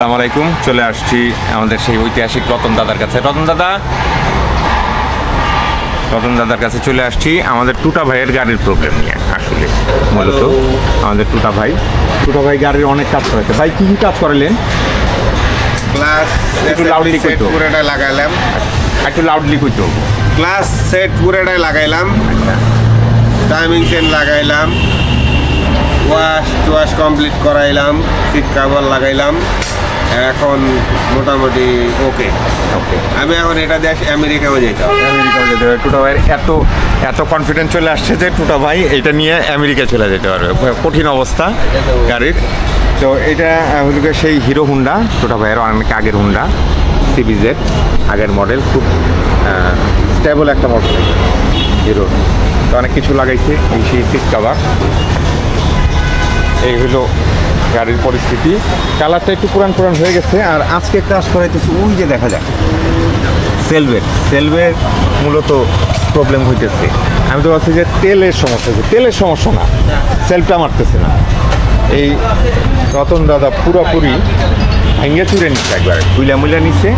আসসালামু আলাইকুম। চলে আসছি আমাদের সেই ঐতিহাসিক রতন দাদার কাছে। রতন দাদার কাছে চলে আসছি আমাদের টুটা ভাইয়ের গাড়ির প্রবলেম নিয়ে। আসলে মূলত আমাদের টুটা ভাই গাড়ির অনেক কাজ করেছে। ভাই কি কি কাজ করালেন? ক্লাস একটু লাউডলি কইতো, পুরোটা লাগাইলাম। একটু লাউডলি কইতো। ক্লাস সেট পুরোটাই লাগাইলাম, টাইমিং চেন লাগাইলাম, ওয়াশ কমপ্লিট করাইলাম, সিট কাভার লাগাইলাম। এখন মোটামুটি ওকে। আমি এখন এটা দেশ আমেরিকাও যেতাম। টুটা ভাইয়ের এত কনফিডেন্স চলে আসছে যে টুটা ভাই এটা নিয়ে আমেরিকা চলে যেতে পারবে। কঠিন অবস্থা গাড়ির। তো এটা হলো সেই হিরো হুন্ডা, টুটা ভাইয়ের অনেক আগের হুন্ডা সিবিজেড, আগের মডেল, খুব স্টেবল একটা মডেল হিরো। তো অনেক কিছু লাগাইছে, এই সেই সিট কাভার। এই হলো গাড়ির পরিস্থিতি। কালারটা একটু পুরান হয়ে গেছে। আর আজকে কাজ করাইতেছে ওই যে দেখা যায় সেলভের মূলত প্রবলেম হইতেছে। আমি তো ভাবছি যে তেলের সমস্যা হচ্ছে, তেলের সমস্যা না, সেলফটা মারতেছে না। এই রতন দাদা পুরোপুরি ভেঙে চুরে নিচ্ছে, একবার মুইলা নিচ্ছে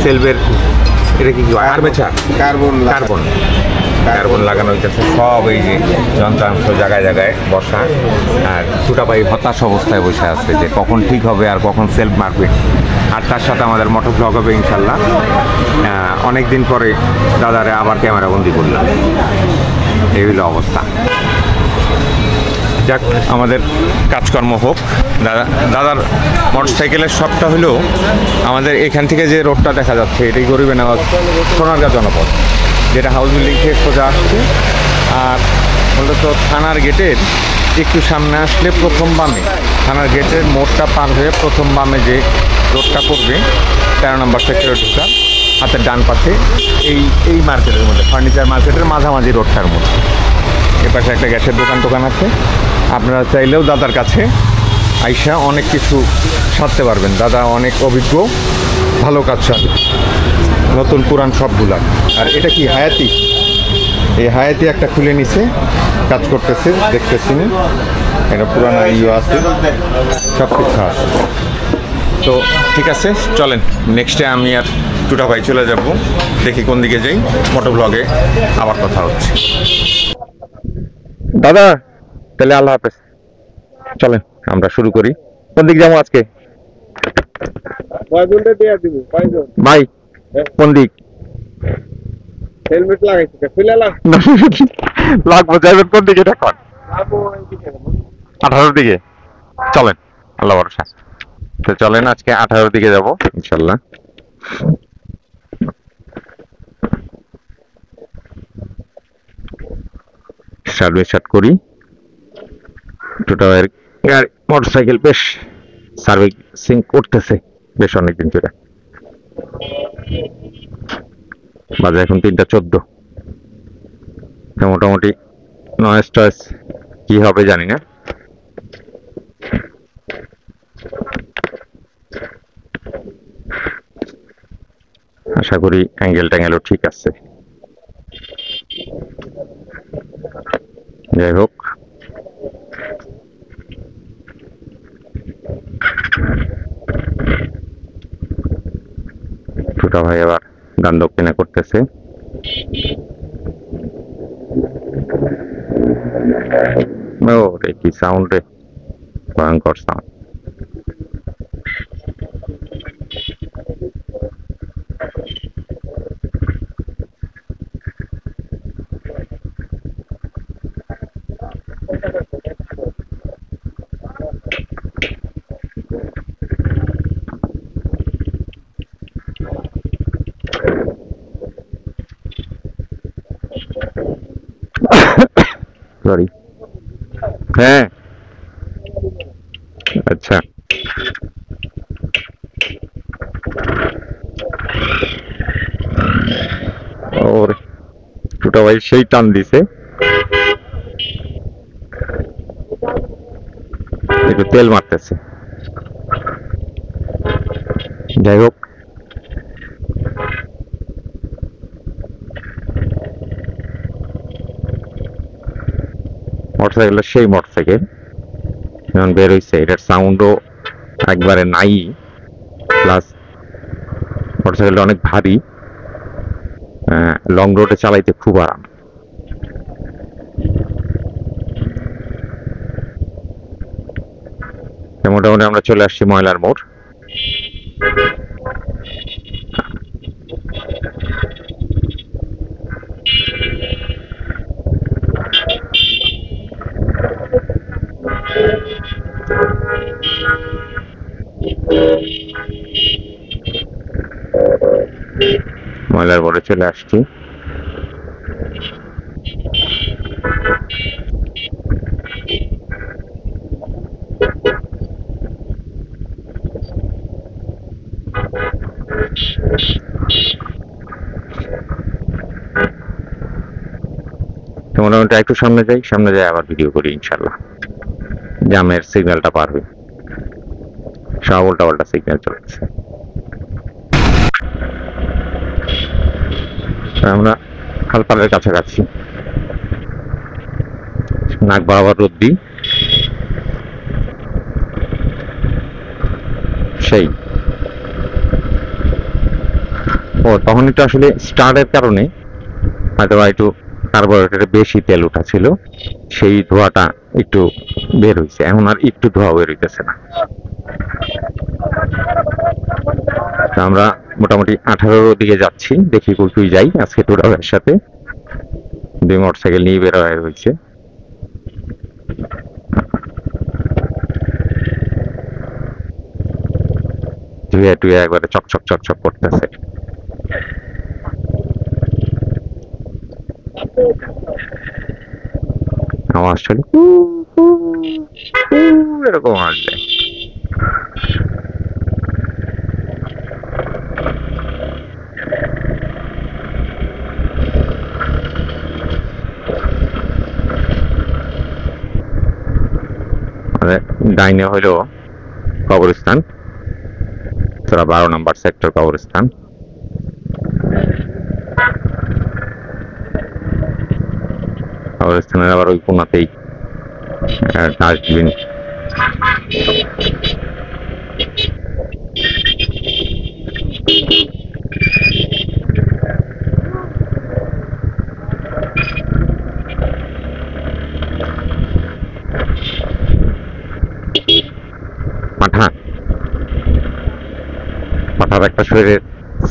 সেলভের। এটা কি আর্মেচার কার্বন লাগানো হইতেছে সব। এই যে যন্ত্রাংশ জায়গায় জায়গায় বসা। আর টুটা ভাই হতাশ অবস্থায় বসে আছে যে কখন ঠিক হবে আর কখন সেলফ মারবে। আর তার সাথে আমাদের মোটর ব্লগ হবে ইনশাল্লাহ। অনেক দিন পরে দাদারে আবার ক্যামেরা বন্দি করলাম। এই হলো অবস্থা। যাক, আমাদের কাজকর্ম হোক। দাদার মোটরসাইকেলের শপটা হলো আমাদের এখান থেকে যে রোডটা দেখা যাচ্ছে, এটাই গরিবে নেওয়াজ সোনারগাঁ জনপদ, যেটা হাউস বিল্ডিং থেকে সোজা আসছে। আর মূলত থানার গেটের একটু সামনে আসলে প্রথম বামে, থানার গেটের মোড়টা পার হয়ে প্রথম বামে যে রোডটা পড়বে 13 নম্বর সেক্টরে ঢোকা, হাতের ডান পাশে এই মার্কেটের মধ্যে, ফার্নিচার মার্কেটের মাঝামাঝি রোডটার মধ্যে এপাশে একটা গ্যাসের দোকান আছে। আপনারা চাইলেও দাদার কাছে আইসা অনেক কিছু সারতে পারবেন। দাদা অনেক অভিজ্ঞ, ভালো কাজ সারে, নতুন পুরান সবগুলা। আর এটা কি হায়াতি? এই হায়াতি একটা খুলে নিছে, কাজ করতেছে, দেখতেছি না। এটা পুরানো আছে, সব কিছু আছে। তো ঠিক আছে, চলেন নেক্সটে আমি আর টুটা ভাই চলে যাব, দেখি কোন দিকে যাই। মোটো ব্লগে আবার কথা হচ্ছে। দাদা তাহলে আল্লাহ হাফেজ, চলেন আমরা শুরু করি। কোন দিক যাবো আজকে ভাই? কোন দিক? হেলমেট লাগাইছি, লাগবো। যাইবেন কোন দিকে? এখন 18 দিকে। চলেন, আল্লাহ ভরসা। তো চলেন আজকে 18 দিকে যাব ইনশাল্লাহ। সার্ভিস করি। টুটা ভাইয়ের গাড়ি মোটরসাইকেল বেশ সার্ভিসিং করতেছে বেশ অনেকদিন ধরে। বাজে এখন 3:14। মোটামুটি নয়েজ টয়েস কি হবে জানি না। আশা করি অ্যাঙ্গেলও ঠিক আছে। যাই হোক, টুটা ভাই আবার গান দক্ষিণা করতেছে। ও রে, কি সাউন্ড রে, ভয়ঙ্কর সাউন্ড। সরি, হ্যাঁ আচ্ছা। ওর টুটা ভাই সেই টান দিছে, একটু তেল মারতেছে। যাই হোক, মোটরসাইকেলের সেই মোটরসাইকেল যখন বের হয়েছে, এটার সাউন্ডও একবারে নাই। প্লাস মোটরসাইকেলটা অনেক ভারী, লং রোডে চালাইতে খুব আরাম। মোটামুটি আমরা চলে আসছি ময়লার মোড়। ময়লার মোড়ে চলে আসছি। মোটামুটি একটু সামনে যাই আবার ভিডিও করি ইনশাল্লাহ। জামের সিগন্যালটা পার হই, সব উল্টা পাল্টা সিগন্যাল চলছে। আমরা খালপাড়ের কাছাকাছি, নাক বরাবর রোদ দিই, সেই তখন একটু আসলে স্টার্টের কারণে হয়তো একটু কার্বোরেটরে বেশি তেল উঠা ছিল, সেই ধোঁয়াটা একটু বের হয়েছে। এখন আর একটু ধোঁয়া বের হইতেছে না। আমরা মোটামুটি 18 দিকে যাচ্ছি, দেখি কই যাই। আজকে টোটালের সাথে 2 মোটরসাইকেল নিয়ে বের হয়ে হয়েছে। ধুয়ে টুয়ে একবারে চকচক চকচক করতেছে। আওয়াজ চলে এরকম আসবে। ডাইনে হইল কবরস্থান, 12 নম্বর সেক্টর কবরস্থান। কবরস্থানের আবার ওই কোনাতেই ডাস্টবিন। পাঠার একটা শরীরের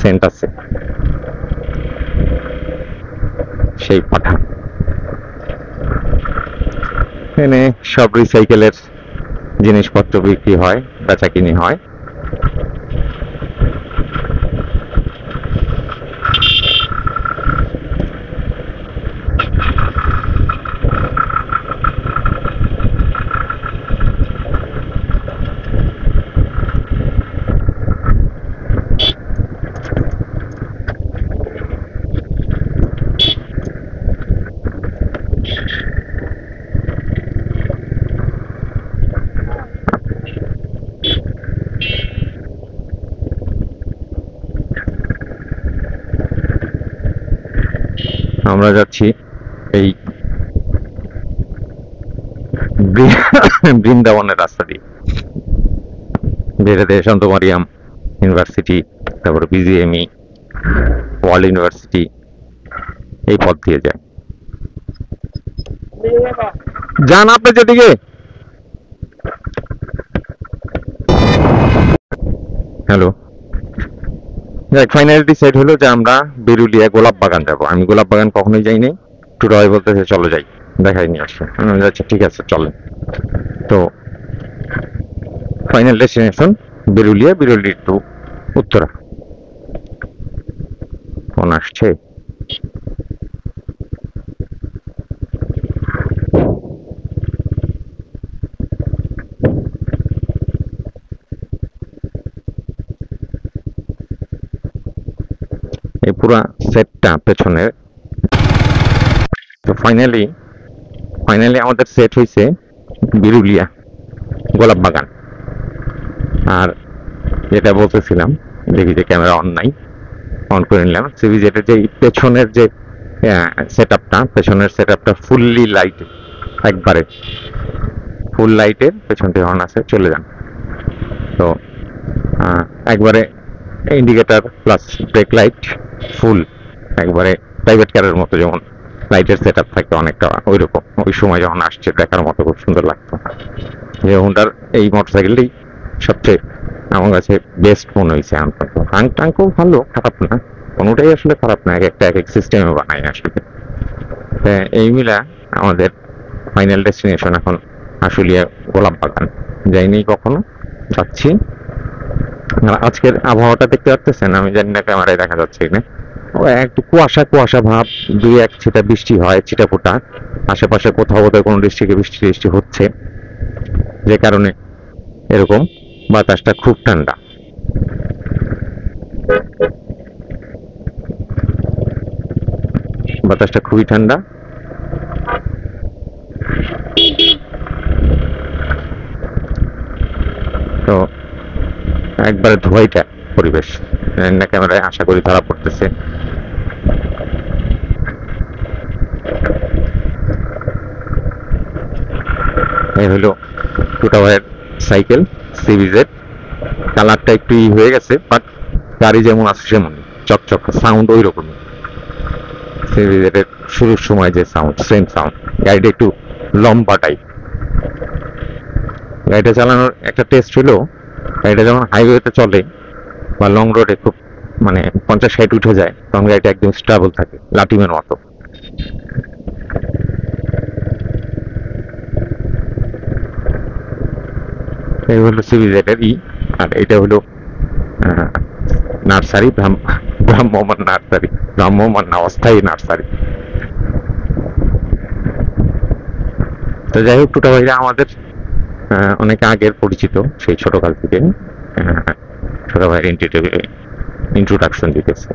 সেন্ট আছে, সেই পাঠা। এখানে সব রিসাইকেলের জিনিসপত্র বিক্রি হয়, বেচা কিনি হয়। আমরা যাচ্ছি এই বৃন্দাবনের রাস্তা দিয়ে, যেটাতে সন্ত মারিয়াম ইউনিভার্সিটি, তারপর বিজিএমই, ওয়ার্ল্ড ইউনিভার্সিটি এই পথ দিয়ে যায়। যান আপনি যেদিকে। হ্যালো, ফাইনালি ডিসাইড হলো যে আমরা বেরুলিয়া গোলাপ বাগান যাবো। আমি গোলাপ বাগান কখনোই যাইনি। টুরাই বলতেছে চলো যাই, দেখাই নিয়ে আসে। আচ্ছা ঠিক আছে চলেন। তো final destination Berulia, Berulia to Uttara. Phone আসছে। এই পুরা সেটটা পেছনের। তো ফাইনালি আমাদের সেট হয়েছে বিরুলিয়া গোলাপ বাগান। আর যেটা বলতেছিলাম, দেখি যে ক্যামেরা অন নাই, অন করে নিলাম। সিবি যেটা যে পেছনের যে পেছনের সেট আপটা ফুললি লাইট, একবারে ফুল লাইটের পেছনটি হর্ন আছে, চলে যান। তো একবারে ইন্ডিকেটর প্লাস ব্রেক লাইট ফুল, একবারে প্রাইভেট কারের মতো যেমন লাইটের সেট আপ থাকে অনেকটা ওই রকম। ওই সময় যখন আসছে দেখার মতো খুব সুন্দর লাগতো। যে হোন্ডার এই মোটরসাইকেলটি সবচেয়ে আমার কাছে বেস্ট মনে হয়েছে। হাং টাংকেও ভালো, খারাপ না, কোনোটাই আসলে খারাপ না, এক একটা এক এক সিস্টেমে বানাই আসলে। এই মিলা আমাদের ফাইনাল ডেস্টিনেশন এখন আশুলিয়া গোলাপ বাগান। যাইনি কখনো, যাচ্ছি। আর আজকের আবহাওয়াটা দেখতে পাচ্ছেন, আমি জানি না ক্যামেরায় দেখা যাচ্ছে কিনা, ও একটু কুয়াশা কুয়াশা ভাব, দুই এক ছিটা বৃষ্টি হয় ছিটা ফোটা, আশেপাশে কোথাও কোথাও কোনো বৃষ্টি বৃষ্টি হচ্ছে, যে কারণে এরকম। বাতাসটা খুব ঠান্ডা। বাতাসটা খুবই ঠান্ডা। তো একবারে ধোয়াইটা পরিবেশ, না ক্যামেরায় আশা করি ধরা পড়তেছে। এই হলো টুটা ভাইয়ের সাইকেল সিবিজেড। কালারটা একটু হয়ে গেছে, বাট গাড়ি যেমন আছে সেমন চকচক, সাউন্ড ওই রকমই। সিবিজেডের শুরুর সময় যে সাউন্ড, সেম সাউন্ড। গাড়িটা একটু লম্বা টাইপ। গাড়িটা চালানোর একটা টেস্ট হলো, গাড়িটা যখন হাইওয়েতে চলে বা লং রোডে খুব মানে 50-60 উঠে যায়, তখন গাড়িটা একদম স্টেবল থাকে, লাটিমের মতো। এই হলো সিবিজেডের আর এটা হলো নার্সারি, ভ্রাম্যমান নার্সারি, ভ্রাম্যমান না, অস্থায়ী নার্সারি। তো যাই হোক, টুটা ভাইরা আমাদের অনেক আগের পরিচিত, সেই ছোটকাল থেকে ছোট ভাইয়ের ইন্ট্রোডাকশন দিতেছে।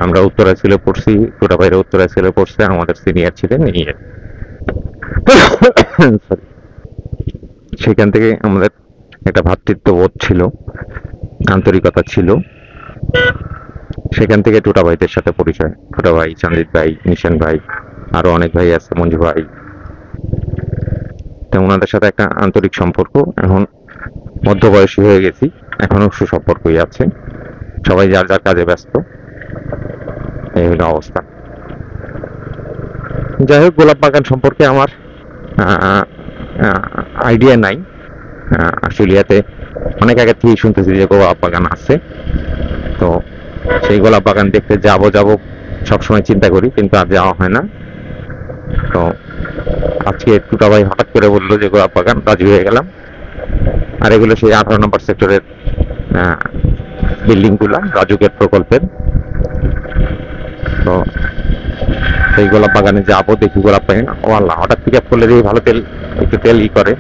আমরা উত্তরা ছিল পড়ছি, ছোট ভাইরা উত্তরা ছিল পড়ছে, আমাদের সিনিয়র ছিলেন সেখান থেকে আমাদের একটা ভ্রাতৃত্ববোধ ছিল, আন্তরিকতা ছিল। সেখান থেকে টুটা ভাইদের সাথে পরিচয়। ছোট ভাই, চন্দ্রিত ভাই, নিশান ভাই, আরো অনেক ভাই আছে, মঞ্জু ভাই। তো ওনাদের সাথে একটা আন্তরিক সম্পর্ক। এখন মধ্যবয়সী হয়ে গেছি, এখনো সুসম্পর্কই আছে, সবাই যার যার কাজে ব্যস্ত। এই হলো অবস্থা। যাই হোক, গোলাপ বাগান সম্পর্কে আমার আইডিয়া নাই। আশুলিয়াতে অনেক আগে থেকেই শুনতেছি যে গোলাপ বাগান আছে, তো সেই গোলাপ বাগান দেখতে যাব সবসময় চিন্তা করি, কিন্তু আর যাওয়া হয় না। তো আজকে টুটা ভাই হঠাৎ করে বললো যে গোলাপ বাগান, রাজি হয়ে গেলাম। আর এগুলো সেই 18 নম্বর সেক্টরের বিল্ডিং গুলা, রাজুকের প্রকল্পের। তো সেই গোলাপ বাগানে যাবো, দেখি গোলাপ বাগান। ও আল্লাহ, হঠাৎ পিক আপ করলে দেখি ভালো তেল, একটু তেল করে।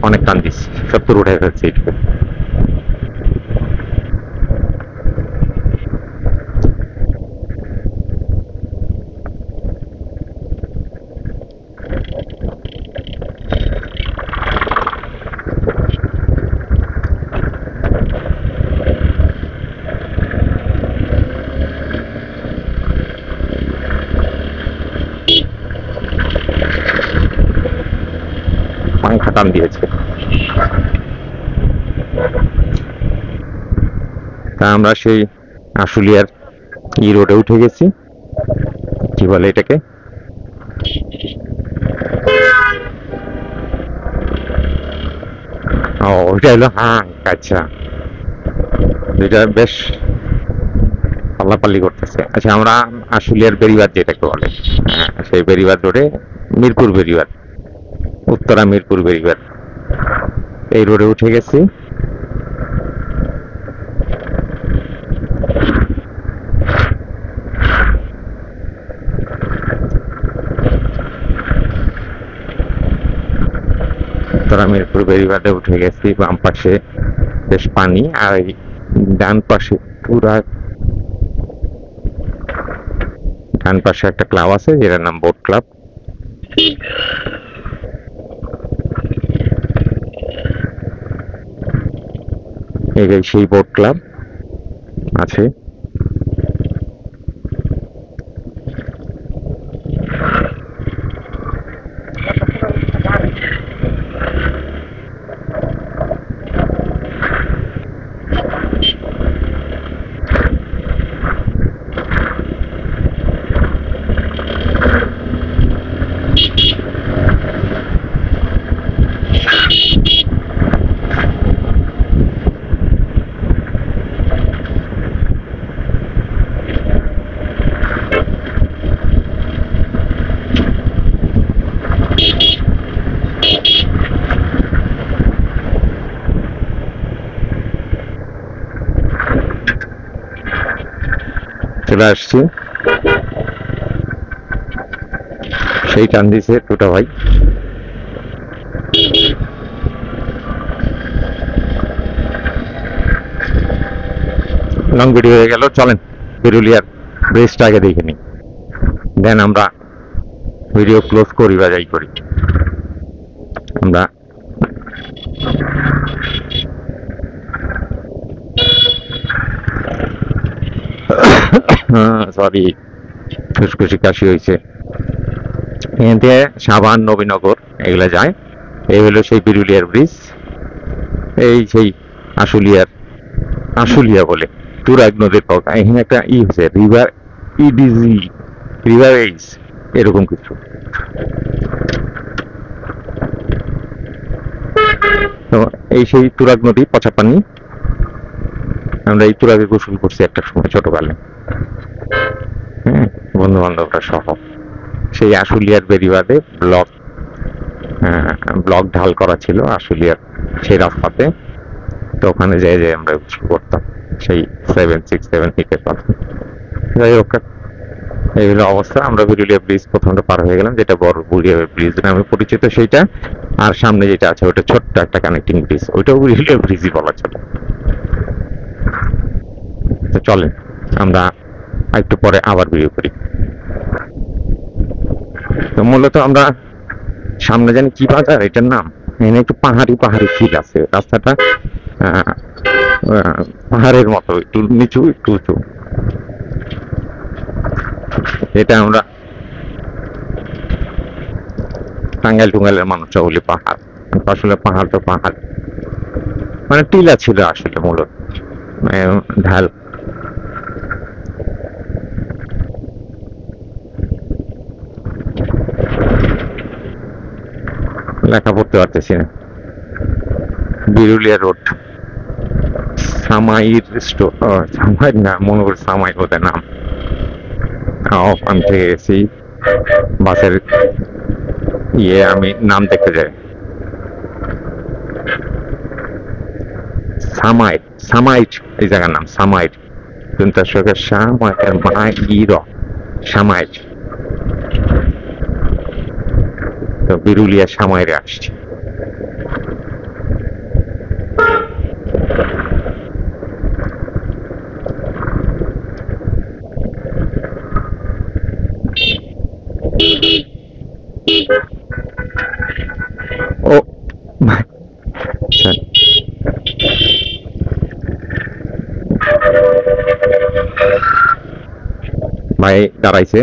অনেক কান্দিস, 70 উঠে ফেলছে একটু। পাংখা টান দিয়েছে। তা আমরা সেই আশুলিয়ার রোডে উঠে গেছি, কি বলে এটাকে, ও ওইটা হলো হাং। আচ্ছা, যেটা বেশ পাল্লাপাল্লি করতেছে। আচ্ছা, আমরা আশুলিয়ার বেরিবাদ যেটাকে বলে, সেই বেরিবাদ রোডে, মিরপুর বেরিবাদ, উত্তরা মিরপুর বেরিবাদ, এই রোডে উঠে গেছি। উত্তরা মিরপুর বেরিবাদে উঠে গেছি। বাম পাশে বেশ পানি, আর এই ডান পাশে ডান পাশে একটা ক্লাব আছে, যেটার নাম বোট ক্লাব। এই সেই বোট ক্লাব আছে। চলে আসছি, সেই টান দিছে দুটা ভাই। লং ভিডিও হয়ে গেল, চলেন বিরুলিয়ার ব্রিজটা আগে দেখে নিই, দেন আমরা ভিডিও ক্লোজ করি বা যাই করি। আমরা সরি, খুশখুশি কাশি হয়েছে। এখান থেকে সাবান, নবীনগর এগুলা যায়। এই হলো সেই বিরুলিয়ার ব্রিজ, এই সেই আশুলিয়া বলে তুরাগ নদীর পর এখানে একটা হয়েছে রিভার ইডিজি, রিভার এইস, এরকম কিছু। তো এই সেই তুরাগ নদী, পচা পানি। আমরা এই তুরাগে গোসল করছি একটা সময় ছোটবেলায়, হ্যাঁ, বন্ধু বান্ধবরা সহ। সেই আশুলিয়ার বেরিবাদে ব্লক ঢাল করা ছিল আশুলিয়ার সেই রাস্তাতে। তো ওখানে যাই আমরা গোসল করতাম সেই 7-6-7 হিটের কথা। যাই হোক, এই হলো অবস্থা। আমরা বিরুলিয়া ব্রিজ প্রথমটা পার হয়ে গেলাম, যেটা বড় বিরুলিয়া ব্রিজ নামে পরিচিত সেইটা। আর সামনে যেটা আছে ওটা ছোট্ট একটা কানেক্টিং ব্রিজ, ওইটাও বিরুলিয়া ব্রিজই বলা চলে। তো চলেন আমরা একটু পরে আবার ভিডিও করি। তো মূলত আমরা সামনে জানি কি বাজার, এটার নাম, এখানে একটু পাহাড়ি ফিল আছে। রাস্তাটা পাহাড়ের মতো, একটু নিচু একটু উঁচু। এটা আমরা টাঙ্গাইল টুঙ্গাইলের মানুষরা বলি পাহাড়। আসলে পাহাড় তো পাহাড়, মানে টিলা ছিল আসলে মূলত, ঢাল। লেখা পড়তে পারতেছি না। বিরুলিয়া রোড, সামাইর স্টোর, সামাইর না, মনে করি সামাই ওদের নাম। ওখান থেকে গেছি বাসের আমি নাম দেখতে যাই, সামাইট এই জায়গার নাম সামাইট। সামাইট। তো বিরুলিয়া সামাইরে আসছি। ও ভাই দাঁড়াইছে,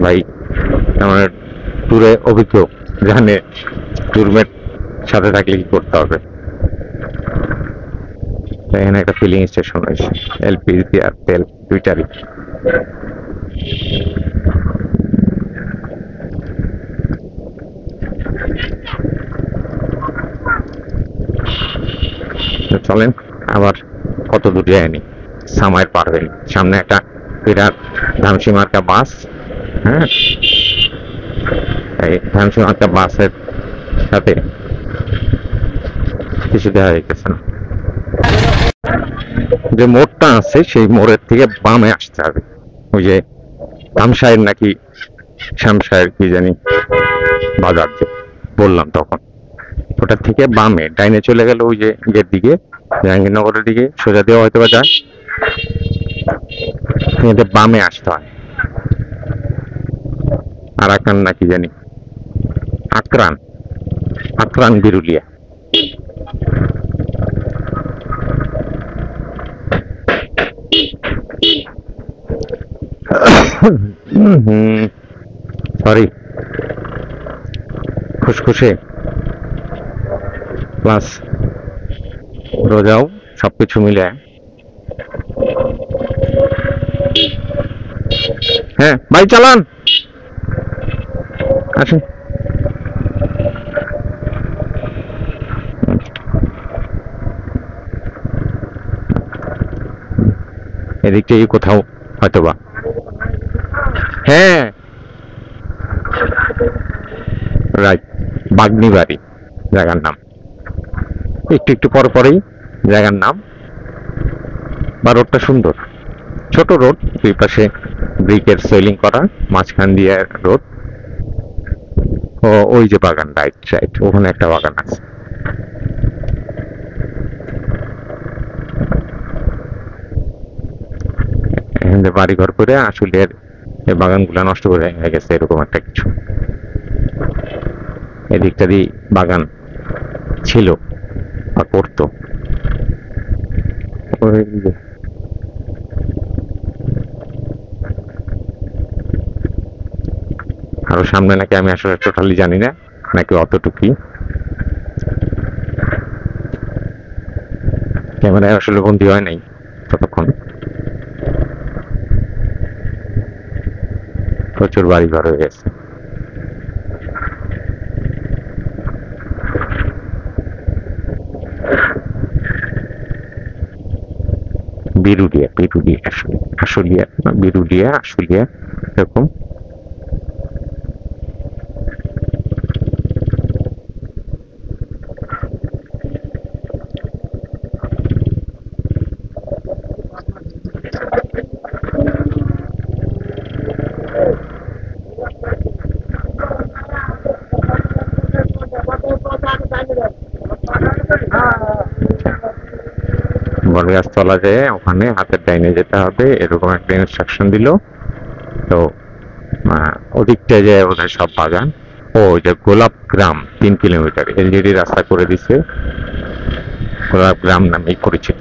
ভাই আমার ট্যুরে অভিজ্ঞ, জানে ট্যুরমেট সাথে থাকলে কি করতে হবে। এখানে একটা ফিলিং স্টেশন রয়েছে, এলপিজি আর তেল দুইটারই। চলেন আবার কত দূর যায়নি, সামাইর পার হয়নি। সামনে একটা বিরাট ধামসি মার্কা বাস, হ্যাঁ, এই ধামসি মার্কা বাসের সাথে কিছু দেখা যাইতেছে না। যে মোড়টা আছে সেই মোড়ের থেকে বামে আসতে হবে। ওই যে ধামসায়ের নাকি শ্যামসায়ের কি জানি বাজার যে বললাম তখন, ওটার থেকে বামে ডাইনে চলে গেল ওই যে ইয়ের দিকে, জাহাঙ্গীরনগরের দিকে সোজা দেওয়া হয়তো বা যায়, বামে আসতে হয়। আরাকান নাকি জানি, আকরান বিরুলিয়া। সরি, খুশখুশে প্লাস রোজাও সবকিছু মিলে। হ্যাঁ ভাই চালান, আসুন। এদিকটাই কোথাও হয়তো বা, হ্যাঁ রাইট, বাগনিবাড়ি জায়গার নাম। একটু একটু পর পরেই জায়গার নাম, বা রোডটা সুন্দর, ছোট রোড, দুই পাশে ব্রিকের সোয়েলিং করা, মাঝখান দিয়ে রোড। ও ওই যে বাগান, রাইট রাইট, ওখানে একটা বাগান আছে। এখানে বাড়ি ঘর করে আসলের এই বাগানগুলা নষ্ট করে হয়ে গেছে, এরকম একটা কিছু। এদিকটা দিয়ে বাগান ছিল আর করতো। ওই যে আরো সামনে নাকি, আমি আসলে টোটালি জানি না, নাকি অতটুকুই। ক্যামেরায় আসলে বন্দি হয় নাই ততক্ষণ। প্রচুর বাড়ি ঘর হয়ে গেছে। বিরুলিয়া, বিরুলিয়া, আশুলিয়া না, বিরুলিয়া, আশুলিয়া, এরকম। বটগাছতলা যেয়ে ওখানে হাতের ডাইনে যেতে হবে, এরকম একটা ইনস্ট্রাকশন দিল। তো ওদিকটায় যে ওদের সব বাগান। ও যে গোলাপ গ্রাম 3 কিলোমিটার এলজিডি রাস্তা করে দিছে, গোলাপ গ্রাম নামেই পরিচিত।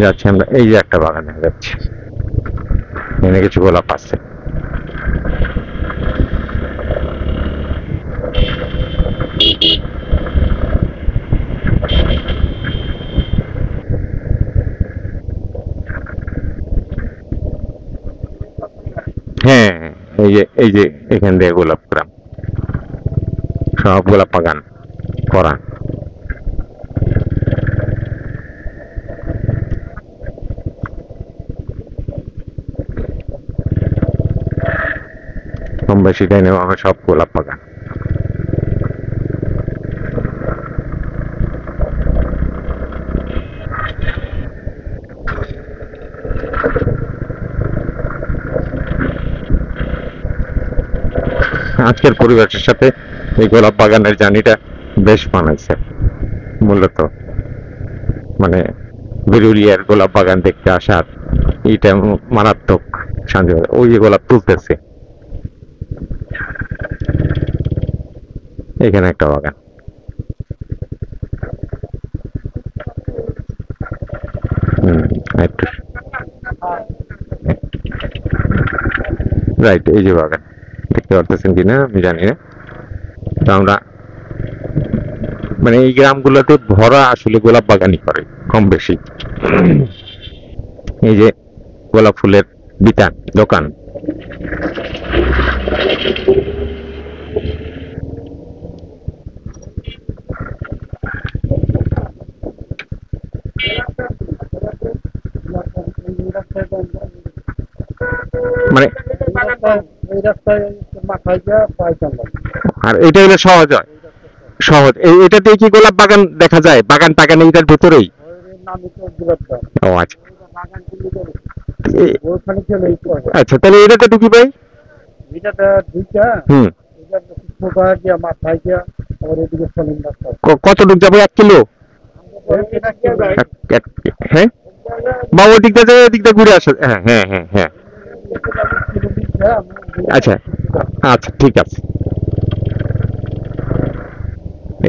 যাচ্ছি আমরা, এই যে একটা বাগান দেখা যাচ্ছে, এখানে কিছু গোলাপ আছে। হ্যাঁ, এই যে এখান দিয়ে গোলাপ গ্রাম, সব গোলাপ বাগান করা। কম বেশি ডাইনে বামে সব গোলাপ বাগান। আজকের পরিবেশের সাথে এই গোলাপ বাগানের জার্নিটা বেশ মানাইছে। মূলত মানে বিরুলিয়ার গোলাপ বাগান দেখতে আসার এইটা মারাত্মক শান্তি। ওই যে গোলাপ তুলতেছে, এখানে একটা বাগান। একটু রাইট, এই যে বাগান দেখতে পারতেছেন কিনা আমি জানি না। তো আমরা মানে এই গ্রামগুলোতে ভরা আসলে গোলাপ বাগানই করে কম বেশি। এই যে গোলাপ ফুলের বিতান দোকান। মানে আর এটা হলে সহজ হয়, সহজ। এটাতে কি গোলাপ বাগান দেখা যায়? বাগান টাগান এইটার ভেতরেই? ও আচ্ছা, আচ্ছা তাহলে এটাতে ঢুকি ভাই। হুম, কত ঢুক যাবো? 1 কিলো? হ্যাঁ, বা ওই দিকটা যে দিকটা ঘুরে আসে। হ্যাঁ হ্যাঁ হ্যাঁ হ্যাঁ, আচ্ছা আচ্ছা ঠিক আছে।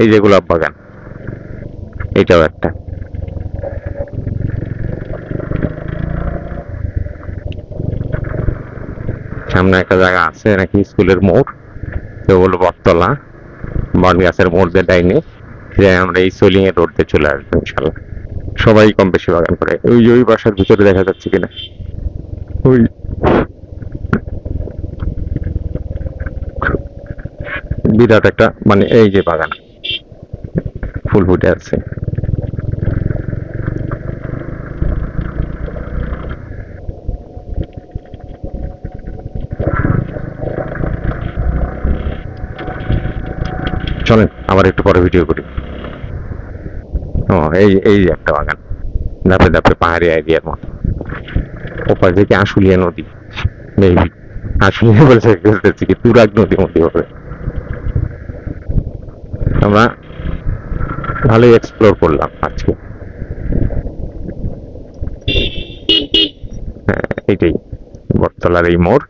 এই যে গোলাপ বাগান, এটাও একটা। সামনে একটা জায়গা আছে নাকি স্কুলের মোড়, তো বলবো বটতলা, বট গাছের মোড় দিয়ে ডাইনে যে আমরা এই সোলিং এর রোড দিয়ে চলে আসবো ইনশাল্লাহ। সবাই কম বেশি বাগান করে। ওই বাসার ভিতরে দেখা যাচ্ছে কিনা, ওই বিরাট একটা মানে এই যে বাগান, ফুল ফুটে আছে। চলেন আবার একটু পরে ভিডিও করি। ও এই এই একটা বাগান, ধাপে ধাপে পাহাড়ি এরিয়ার মতো। ওপার থেকে আশুলিয়া নদী, মেবি আশুলিয়া বলছে কি তুরাগ নদীর মধ্যে হবে। আমরা ভালোই এক্সপ্লোর করলাম আজকে। হ্যাঁ, এইটাই বটতলার এই মোড়,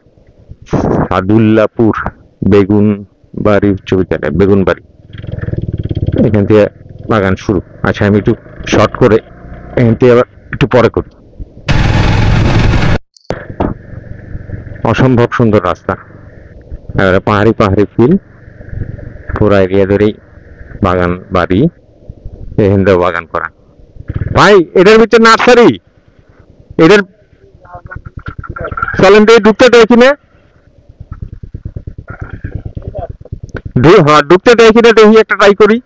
সাদুল্লাপুর বেগুন বাড়ি উচ্চ বিদ্যালয়, বেগুন বাড়ি, এখান থেকে বাগান শুরু। আচ্ছা আমি একটু শর্ট করে এখান থেকে আবার একটু পরে করি। অসম্ভব সুন্দর রাস্তা, এবারে পাহাড়ি পাহাড়ি ফিল, পুরা এরিয়া ধরেই বাগান বাড়ি, এখান থেকে বাগান করা। ভাই এটার ভিতরে নার্সারি, এটার চলেন দিয়ে ঢুকতে দেয় কিনা, হ্যাঁ ঢুকতে দেয় কিনা দেখি, একটা ট্রাই করি।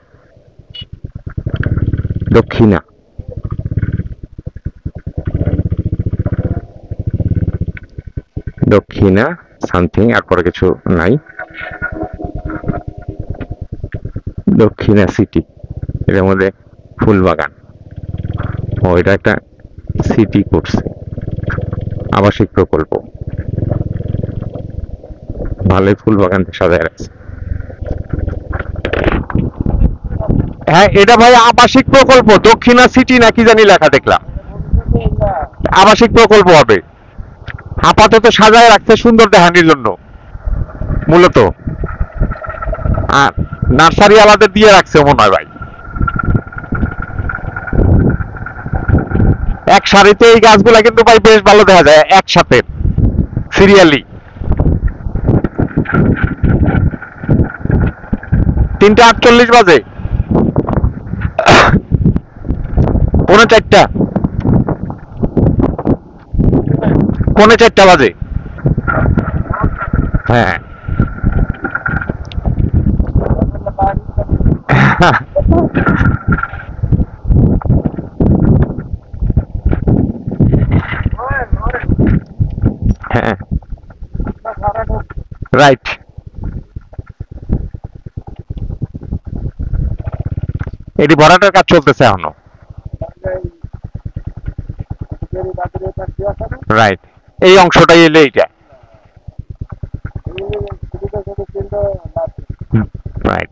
দক্ষিণা দক্ষিণা সামথিং, আর পরে কিছু নাই। দক্ষিণা সিটি, এটার মধ্যে ফুল বাগান। ও এটা একটা সিটি করছে, আবাসিক প্রকল্প, ভালোই ফুল বাগান সাজায় রাখছে। হ্যাঁ এটা ভাই আবাসিক প্রকল্প, দক্ষিণা সিটি নাকি জানি লেখা দেখলাম, আবাসিক প্রকল্প হবে। আপাতত সাজায় রাখছে সুন্দর দেখানোর জন্য মূলত, আর নার্সারি আলাদা দিয়ে রাখছে মনে হয় ভাই। এক সারিতে এই গাছগুলা কিন্তু ভাই বেশ ভালো দেখা যায় একসাথে সিরিয়ালি। 3:48 বাজে, 3:45, 3:45 বাজে। হ্যাঁ হ্যাঁ রাইট। এটি ভরাটার কাজ চলতেছে এখনো, রাইট। এই অংশটাই এলে এইটা, রাইট।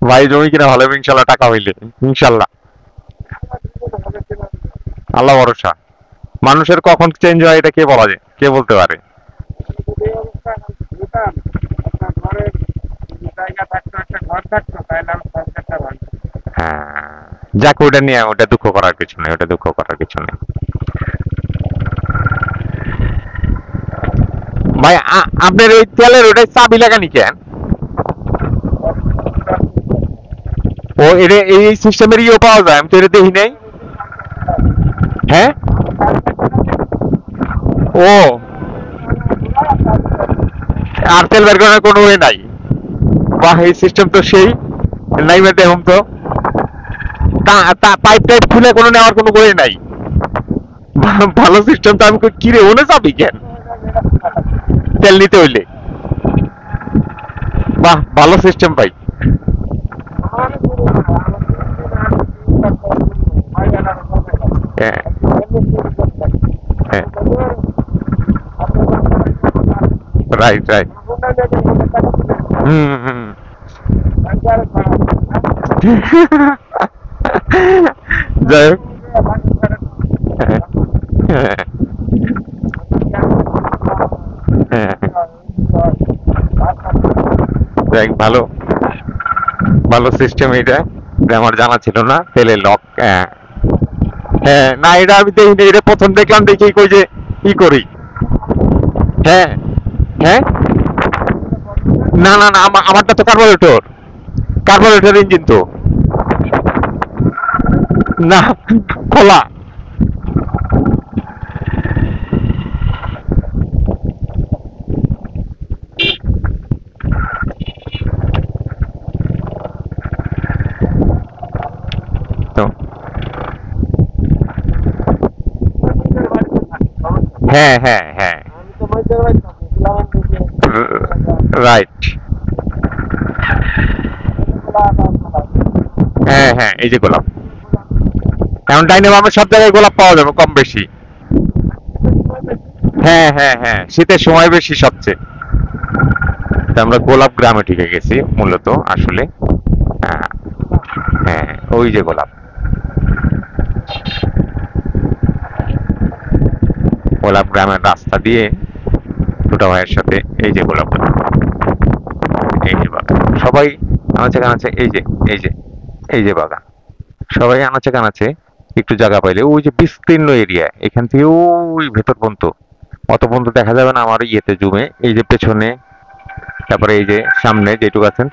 ভাই জমি কিনা ভালো, ইনশাল্লাহ টাকা হইলে, ইনশাল্লাহ আল্লাহ ভরসা। মানুষের কখন চেঞ্জ হয় এটা কে বলা যায়, কে বলতে পারে। হ্যাঁ যাক, ওটা নিয়ে ওটা দুঃখ করার কিছু নেই, ওটা দুঃখ করার কিছু নেই ভাই। আপনার ওই তেলের ওটাই চাবি লাগানি কেন? ও এটা এই সিস্টেমের ইয়ে পাওয়া যায়, আমি তো এটা দেখি নাই। হ্যাঁ ও, আর তেল বের করার কোনো ওয়ে নাই? বাহ, এই সিস্টেম তো সেই নাই বের দেখুন তো। পাইপ টাইপ খুলে কোনো নেওয়ার কোনো ওয়ে নাই? ভালো সিস্টেম তো। আমি কিরে ওনে যাবি কেন তেল নিতে হইলে? বাহ ভালো সিস্টেম ভাই। হ্যাঁ হ্যাঁ রাইট রাইট। হুম যাই হোক, দেখ ভালো ভালো সিস্টেম এটা, আমার জানা ছিল না। তেলের লক, হ্যাঁ না এটা আমি দেখিনি, এটা প্রথম দেখলাম, দেখি কই যে ই করি। হ্যাঁ হ্যাঁ না না না, আমারটা তো কার্বোরেটর, কার্বোরেটর ইঞ্জিন তো না, খোলা। হ্যাঁ হ্যাঁ হ্যাঁ, আমি তো মধ্যে ছিলাম দিকে রাইট। হ্যাঁ হ্যাঁ, এই যে গোলাপ। এখন ডাইনে বামে সব জায়গায় গোলাপ পাওয়া যাবে কম বেশি। হ্যাঁ হ্যাঁ হ্যাঁ, শীতের সময় বেশি সবচেয়ে। তো আমরা গোলাপ গ্রামে ঢুকে গেছি মূলত আসলে। হ্যাঁ হ্যাঁ, ওই যে গোলাপ। গোলাপ গ্রামের রাস্তা দিয়ে ছোট ভাইয়ের সাথে এই যে গোলাপ গ্রাম, এই যে বাগান। সবাই আনাচে কানাচে, এই যে বাগান। সবাই আনাচে কানাচে একটু জায়গা পাইলে ওই যে বিস্তীর্ণ এরিয়া, এখান থেকে ওই ভেতর পর্যন্ত, অত পর্যন্ত দেখা যাবে না আমার ইয়েতে জুমে। এই যে পেছনে, তারপরে এই যে সামনে যেটুকু আছেন,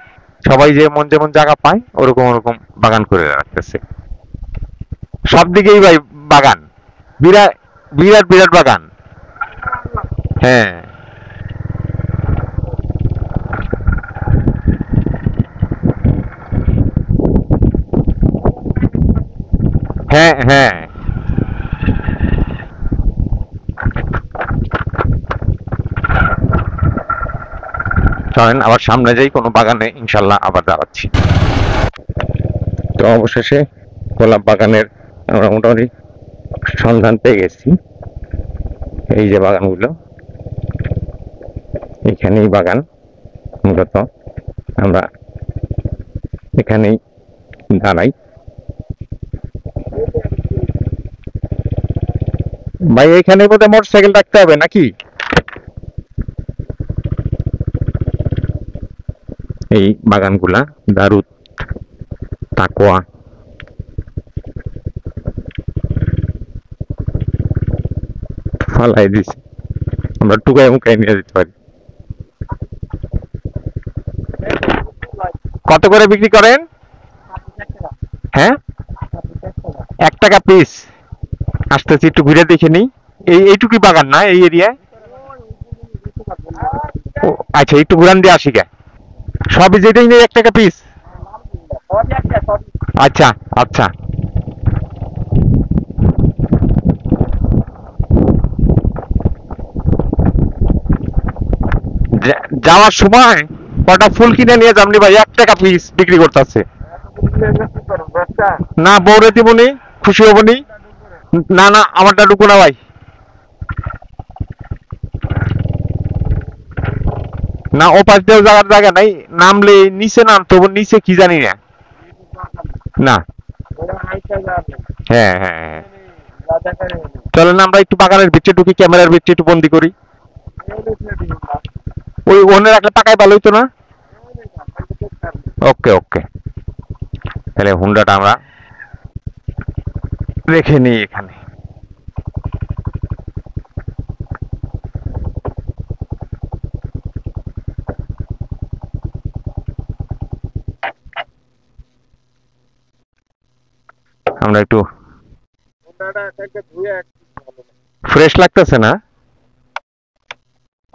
সবাই যে মন যেমন জায়গা পায় ওরকম ওরকম বাগান করে রাখতেছে। সব দিকেই ভাই বাগান, বিরাট বিরাট বিরাট বাগান। হ্যাঁ হ্যাঁ হ্যাঁ, চলেন আবার সামনে যাই কোনো বাগানে, ইনশাল্লাহ আবার দাঁড়াচ্ছি। তো অবশেষে গোলাপ বাগানের আমরা মোটামুটি সন্ধান পেয়ে গেছি। এই যে বাগানগুলো, এখানেই বাগান মূলত। আমরা এখানেই দাঁড়াই। ভাই এখানে বোধহয় মোটর সাইকেল রাখতে হবে নাকি? এই বাগানগুলা দারুদ, তাকোয়া। ফালাই দিছি, আমরা টুকাই মুকাই নিয়ে যেতে পারি। কত করে বিক্রি করেন? হ্যাঁ, 1 টাকা পিস। আসতেছি, একটু ঘুরে দেখে নিই। এইটুকুই বাগান না এই এরিয়ায়? ও আচ্ছা, একটু ঘুরান দিয়ে আসি গে। সবই যেটাই নেই 1 টাকা পিস? আচ্ছা আচ্ছা। যাওয়ার সময় কটা ফুল কিনে নিয়ে যামনি ভাই, 1 টাকা পিস বিক্রি করতেছে। না, বউরে দিবনি, খুশি হবনি। না না, আমারটা ঢুকো না ভাই। না, ও পাশ দিয়েও যাওয়ার জায়গা নাই, নামলে নিচে নামতে হবে, নিচে কি জানি না। না, হ্যাঁ হ্যাঁ হ্যাঁ, চলেন আমরা একটু বাগানের ভিতরে ঢুকি, ক্যামেরার ভিতরে একটু বন্দি করি। ওই ওনে রাখলে পাকায় ভালো হইতো না? ওকে ওকে, তাহলে হুন্ডাটা আমরা রেখে নিই এখানে। আমরা একটু ফ্রেশ লাগতেছে না?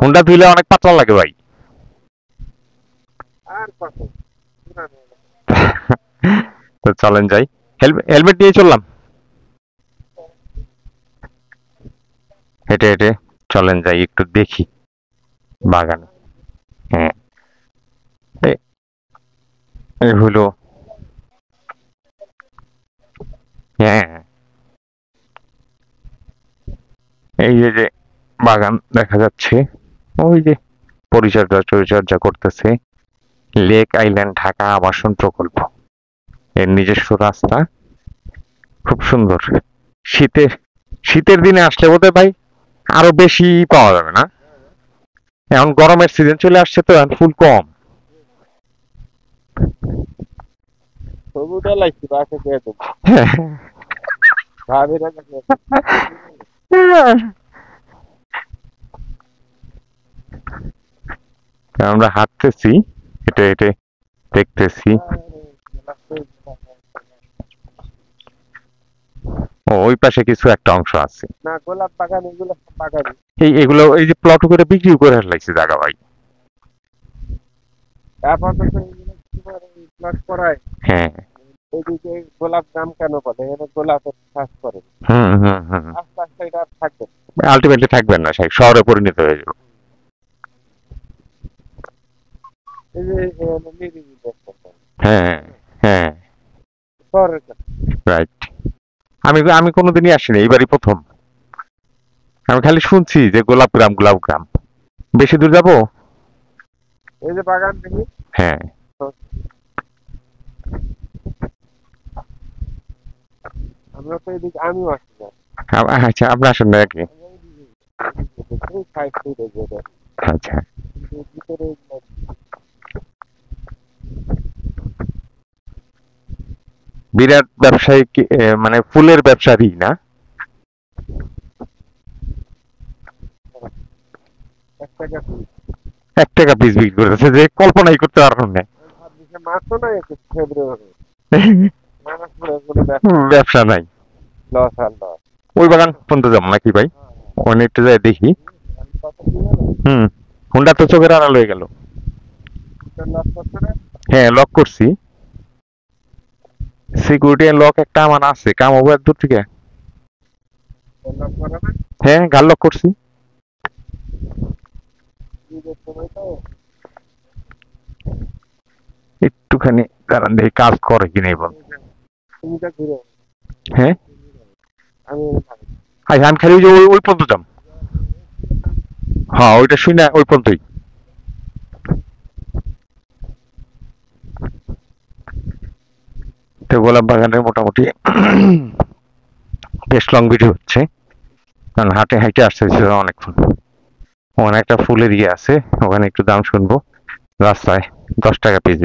হুন্ডা ধুইলে অনেক পাতলা লাগে ভাই। তো চলেন যাই, হেলমেট নিয়ে চললাম। হেঁটে হেঁটে চলেন যাই, একটু দেখি বাগান। হ্যাঁ, এই হলো, হ্যাঁ এই যে বাগান দেখা যাচ্ছে, ওই যে পরিচর্যা করতেছে লেক আইল্যান্ড ঢাকা আবাসন প্রকল্প। এর নিজস্ব রাস্তা, খুব সুন্দর। শীতের দিনে আসলে বোধহয় ভাই আরো বেশি পাওয়া যাবে না? এখন গরমের সিজন চলে আসছে তো, এখন ফুল কম। আমরা হাঁটতেছি, হেঁটে হেঁটে দেখতেছি। ও, ওই পাশে কিছু একটা অংশ আছে না, গোলাপ বাগান, এগুলো সব বাগানই। এগুলো এই যে প্লট করে বিক্রি করে লাগছে জায়গা ভাই। আপাতত এগুলো তোমার এই প্লট করায়। হ্যাঁ, এদিকে গোলাপ দাম কেন বলে, এখানে গোলাপের চাষ করে। হুম হুম হুম, আস্তে আস্তে এটা আর থাকবে না। আলটিমেটলি থাকবেন না, সেই শহরে পরিণত হয়ে যাবে। এই যে নিরিবিলি একটা হ্যাঁ, হ্যাঁ, শহরের কাছে। রাইট। আমি আমি কোনোদিনই আসিনি, এইবারই প্রথম। আমি খালি শুনছি যে গোলাপগ্রাম গোলাপগ্রাম। বেশি দূর যাবো? এই যে বাগান দেখি, হ্যাঁ, আমরা তো এদিকে আমিও আসছি না। আচ্ছা আপনি আসেন না নাকি? খুব 5 ফিট এগিয়ে দেয়। আচ্ছা, কিন্তু ভিতরে বিরাট ব্যবসায়ী মানে ফুলের ব্যবসায়ী না? 1 টাকা পিস। 1 টাকা পিস বিক্রি করতেছে, যে কল্পনাই করতে পারবেন না। ভাবছি যে মাত্র না একটু ফেব্রুয়ারি মানুষ কোনো ব্যবসা নাই। লস আর লস। ওই বাগান পর্যন্ত যাবো নাকি ভাই? ওখানে একটু যাই দেখি। কত কি হলো? হুম, হুন্ডা তো চোখের আড়াল হয়ে গেল। লস করছে না? হ্যাঁ, লক করছি। সিকিউরিটি লক একটা আমার আছে, কাম হবে দূর থেকে। লস করে না? হ্যাঁ, গাল লক করছি। ঈদের সময় তো একটুখানি দাঁড়ান দেখি কাজ করে কি নেই বল। তুমি তো ঘুরে হ্যাঁ, আমি আমি খালি ওই যে ওই পর্যন্ত যাম। হ্যাঁ, ওইটা শুই না, ওই পর্যন্তই। তো গোলাপ বাগানের মোটামুটি বেশ লং ভিডিও হচ্ছে, কারণ হাটে হাইটে আসতে হচ্ছে অনেকক্ষণ। ওখানে একটা ফুলের ইয়ে আছে, ওখানে একটু দাম শুনবো। রাস্তায় 10 টাকা পিস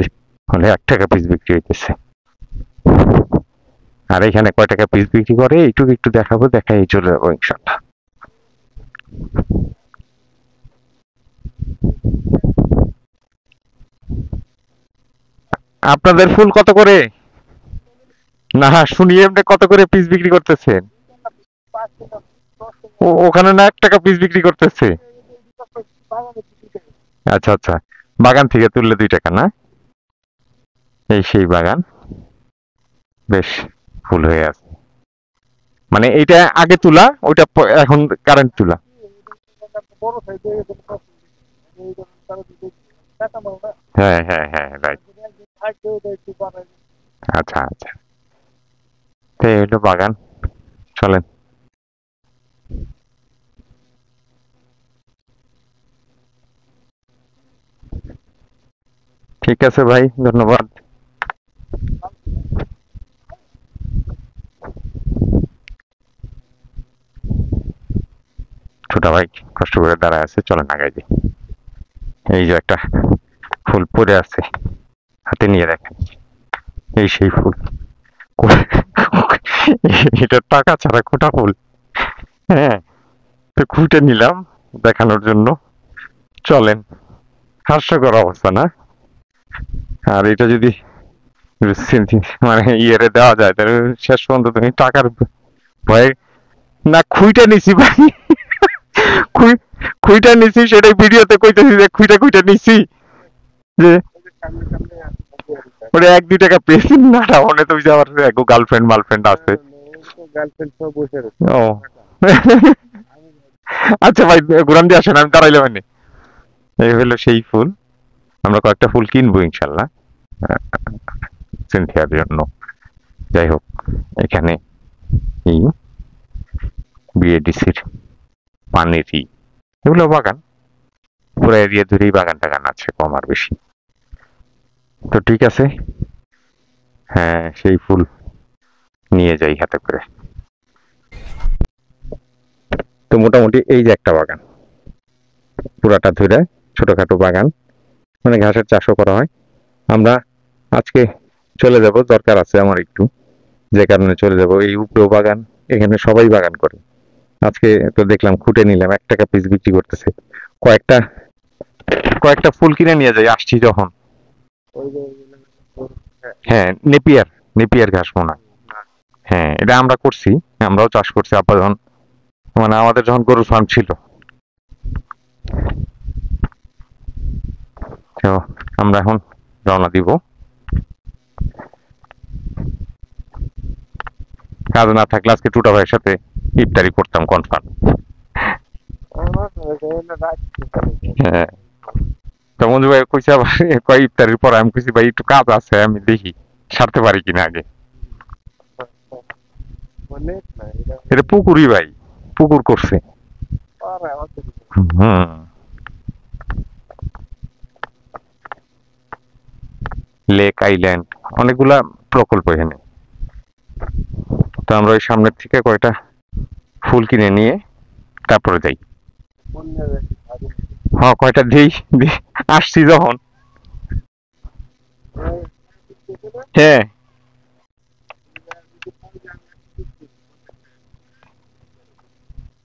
হলে 1 টাকা পিস বিক্রি হইতেছে। আর এখানে কয় টাকা পিস বিক্রি করে এইটুকু একটু দেখাবো, দেখাই চলে যাবো ইনশাল্লাহ। আপনাদের ফুল কত করে? না শুনি এমনি কত করে পিস বিক্রি করতেছেন? ওখানে না 1 টাকা পিস বিক্রি করতেছে? আচ্ছা আচ্ছা, বাগান থেকে তুললে 2 টাকা না? এই সেই বাগান, বেশ ফুল হয়ে আছে। মানে এইটা আগে তোলা, ওইটা এখন কারেন্ট তোলা। বড় সাইজে টাকা মাল না হ্যাঁ হ্যাঁ হ্যাঁ, রাইট। থাকবে ওটা একটু বানাই আচ্ছা আচ্ছা, তো এই হলো বাগান। চলেন। ঠিক আছে ভাই, ধন্যবাদ। ছোট ভাই কষ্ট করে দাঁড়ায় আছে, চলেন আগাই দিই। এই যে একটা ফুল পড়ে আছে, হাতে নিয়ে দেখেন, এই সেই ফুল। এটা টাকা ছাড়া কোটা ফুল। হ্যাঁ, তো খুঁটে নিলাম দেখানোর জন্য। চলেন, হাস্যকর অবস্থা না? আর এটা যদি মানে ইয়েরে দেওয়া যায় তাহলে শেষ পর্যন্ত তুমি টাকার ভয়ে না খুইটা নিছি ভাই। খুইটা নিছি, সেটাই ভিডিওতে কইতেছি যে খুইটা খুইটা নিছি, যে সামনে সামনে ওটা 1-2 টাকা পেয়েছি না। মনে তো যে আমার গার্লফ্রেন্ড মালফ্রেন্ড আছে। গার্লফ্রেন্ড সব বসে রয়েছে। ও আচ্ছা ভাই, ঘুরান দিয়ে আসেন, আমি দাঁড়াইলাম এনে। এই হলো সেই ফুল। আমরা কয়েকটা ফুল কিনবো ইনশাল্লাহ সিনথিয়ার জন্য। যাই হোক, এখানে এই বিএডিসির পানির এগুলো বাগান, পুরো এরিয়া জুড়েই বাগান টাগান আছে, কম আর বেশি। তো ঠিক আছে, হ্যাঁ সেই ফুল নিয়ে যাই হাতে করে। তো মোটামুটি এই যে একটা বাগান, পুরাটা ধরে ছোটখাটো বাগান, মানে ঘাসের চাষও করা হয়। আমরা আজকে চলে যাব, দরকার আছে আমার একটু, যে কারণে চলে যাব। এই উপরেও বাগান, এখানে সবাই বাগান করে। আজকে তো দেখলাম খুঁটে নিলাম, 1 টাকা পিস বিক্রি করতেছে। কয়েকটা কয়েকটা ফুল কিনে নিয়ে যাই আসছি যখন। ওই যে হ্যাঁ, নেপিয়ার নেপিয়ার ঘাস মনে হয়। হ্যাঁ, এটা আমরা করছি, আমরাও চাষ করছি। আব্বা যখন, মানে আমাদের যখন গরুর ফার্ম ছিল। তো আমরা এখন রওনা দিব। কাজ না থাকলে আজকে টুটা ভাইয়ের সাথে ইফতারি করতাম কনফার্ম। না রাখছি হ্যাঁ তো মঞ্জু ভাই কইছে আবার কয় ইফতারের পর আমি কইছি ভাই একটু কাজ আছে আমি দেখি সারতে পারি কিনা আগে। অনেক না এটা এটা পুকুরই ভাই, পুকুর করছে। পারে অত হুম লেক আইল্যান্ড অনেকগুলা প্রকল্প এখানে। তো আমরা ওই সামনের থেকে কয়টা ফুল কিনে নিয়ে তারপরে যাই। পুণ্য বেশি ভারী হ্যাঁ কয়টা দিই আসছি যখন। হ্যাঁ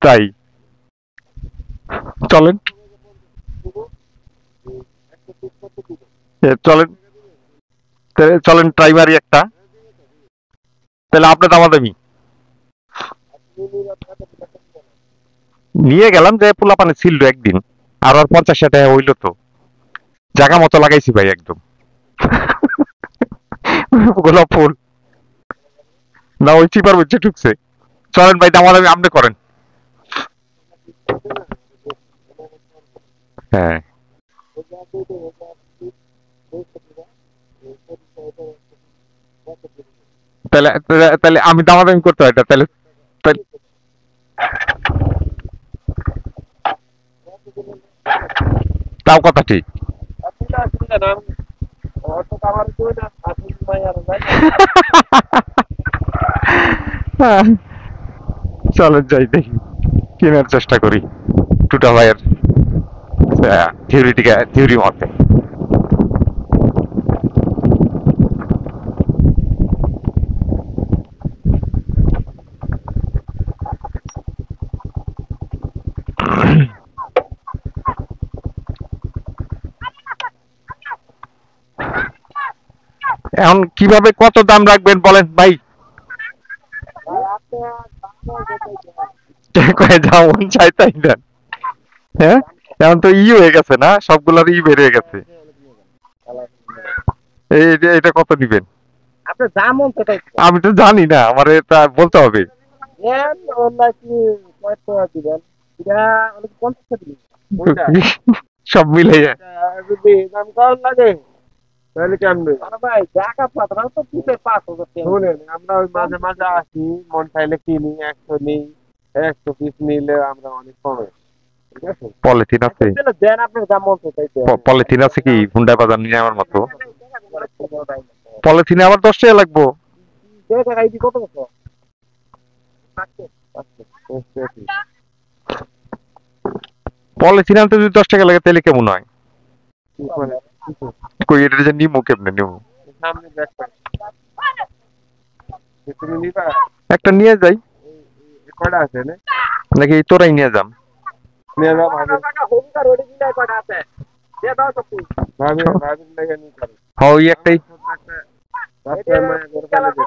তাই চলেন চলেন চলেন ট্রাই মারি একটা, তাহলে আপনার দামাদামি নিয়ে গেলাম যে পোলা পানি ছিল একদিন আর 50 টাকা হইলো তো জায়গা মতো লাগাইছি ভাই একদম। গোলাপ ফুল না ওই চিপার বুঝছে ঢুকছে। চলেন ভাই দামাদামি আপনি করেন। হ্যাঁ তাহলে তাহলে তাহলে আমি দামাদামি করতে হয় এটা তাহলে তাহলে- তাও কথা ঠিক। অসুবিধা অসুবিধা না অত আমার কই না আসুন ভাই আর ভাই চলেন যাই দেখি কেনার চেষ্টা করি টুটা ভাইয়ের থিওরি মতে। এখন কিভাবে কত দাম রাখবেন বলেন ভাই? ভাই আপনি কয়ে যাও মন চাই তাই দেন। হ্যাঁ এখন তো হয়ে গেছে না, সবগুলার বেড়ে গেছে। এটা কত দিবেন? আপনি যেমন সেটাই আমি তো জানি না, আমার এটা বলতে হবে। নেন নাকি কয় টাকা দিবেন এটা অনেক 50 টাকা দিবেন ওইটা সব মিলে যদি দাম কম লাগে তাহলে কেমন আরে ভাই টাকা পাতরা তো দিতে 5,000 টাকা শুনেন আমরা ওই মাঝে মাঝে আসি মন চাইলে কিনি 100 নিই 100 পিস নিলে আমরা অনেক কমে ঠিক আছে পলিথিন আছে? তাহলে দেন আপনার দাম মতো তাই দেন পলিথিন আছে কি হুন্ডা বাজার নিয়ে আমার মতো? পলিথিনে আবার 10 টাকা লাগবো? টাকা আইডি কত কত পলিথিন আনতে যদি 10 টাকা লাগে তাহলে কেমন হয়? কই এটা যে নিমু কেমনে নিমু? সামনে দেখবেন তুমি নিবা একটা নিয়ে যাই কয়টা আছে না নাকি তোরাই নিয়ে যাম? নিয়ে যাও ভাবি ভাবি লেগে নিয়ে যাবে হ্যাঁ ওই একটাই। রাস্তায় মায়া করে ফেলে দেবে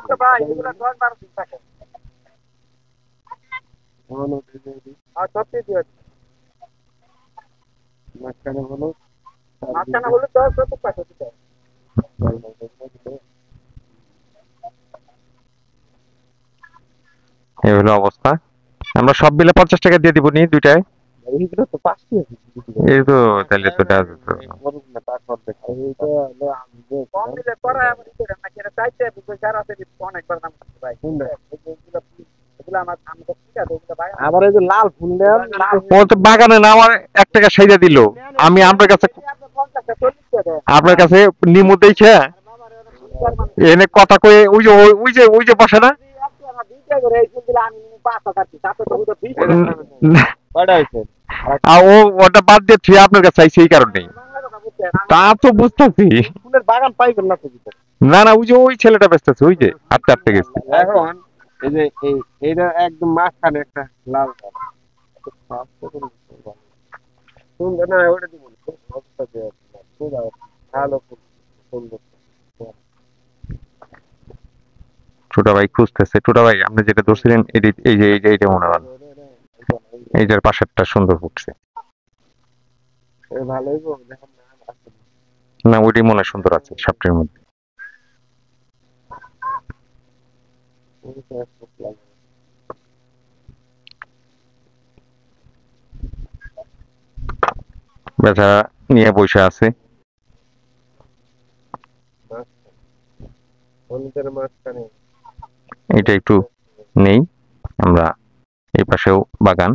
হলুদ আর সত্যি দিয়ে মাঝখানে হলুদ দশ সত্তর টাকা দিতে এই হলো অবস্থা। আমরা সব মিলে 50 টাকা দিয়ে দিব নি দুইটায়। এইগুলো তো 5টি আছে এই তো তাহলে তো দেওয়া যেত। করুন না তা করবে এইটা হলো আমি যে কম দিলে পরে আমার দিতে না কেন চাইতে দুটো চার আছে অনেকবার নাম ভাই এগুলো আমার আমি তো ঠিক আছে এগুলো ভাই আবার এই যে লাল ফুল নেন লাল ও তো বাগানে না আমার 1 টাকা সাইডা দিল। আমি আপনার কাছে নিমু দেখে এনে কথা কয়ে ওই যে বসে না। কয়টা হয়েছে আর ও ওটা বাদ দিয়ে থুয়ে আপনার কাছে চাইছে এই কারণে। তা তো বুঝতেছি। ফুলের বাগান পাইবেন না তো ভিতরে না না ওই ছেলেটা ব্যস্ত আছে ওই যে আটতে আটতে গেছে। এখন এই যে এইটা একদম মাঝখানে একটা লাল সুন্দর না ওটা দিব ভালো সুন্দর ছোট ভাই খুঁজতেছে। ছোট ভাই আপনি যেটা ধরছিলেন এইটা মনে হয় এইটার পাশেরটা সুন্দর ফুটছে। ভালোই দেখেন না ওইটাই মনে হয় সুন্দর আছে সবটার মধ্যে। না বেচা নিয়ে বসে আছে। হলুদের মাঝখানে এটা একটু নেই আমরা, এই পাশেও বাগান।